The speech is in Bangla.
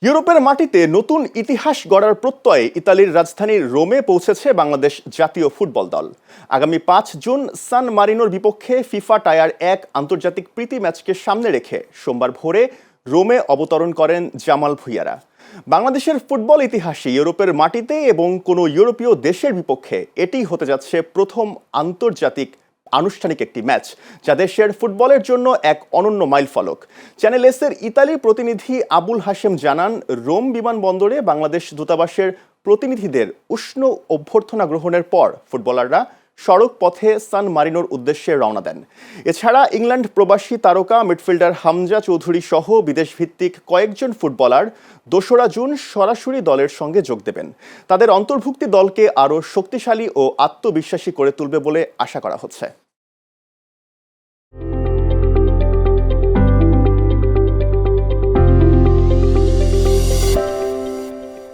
ইউরোপের মাটিতে নতুন ইতিহাস গড়ার প্রত্যয়ে ইতালির রাজধানী রোমে পৌঁছেছে বাংলাদেশ জাতীয় ফুটবল দল। আগামী ৫ জুন সান মারিনোর বিপক্ষে ফিফা টায়ার ১ আন্তর্জাতিক প্রীতি ম্যাচকে সামনে রেখে সোমবার ভোরে রোমে অবতরণ করেন জামাল ভুঁইয়ারা। বাংলাদেশের ফুটবল ইতিহাসে ইউরোপের মাটিতে এবং কোনো ইউরোপীয় দেশের বিপক্ষে এটি হতে যাচ্ছে প্রথম আন্তর্জাতিক আনুষ্ঠানিক একটি ম্যাচ, যা দেশের ফুটবলের জন্য এক অনন্য মাইলফলক। চ্যানেল এস-এর ইতালির প্রতিনিধি আবুল হাশেম জানান, রোম বিমানবন্দরে বাংলাদেশ দূতাবাসের প্রতিনিধিদের উষ্ণ অভ্যর্থনা গ্রহণের পর ফুটবলাররা সড়ক পথে সান মারিনোর উদ্দেশ্যে রওনা দেন। এছাড়া ইংল্যান্ড প্রবাসী তারকা মিডফিল্ডার হামজা চৌধুরী সহ বিদেশ ভিত্তিক কয়েকজন ফুটবলার ২রা জুন সরাসরি দলের সঙ্গে যোগ দেবেন। তাদের অন্তর্ভুক্তি দলকে আরও শক্তিশালী ও আত্মবিশ্বাসী করে তুলবে বলে আশা করা হচ্ছে।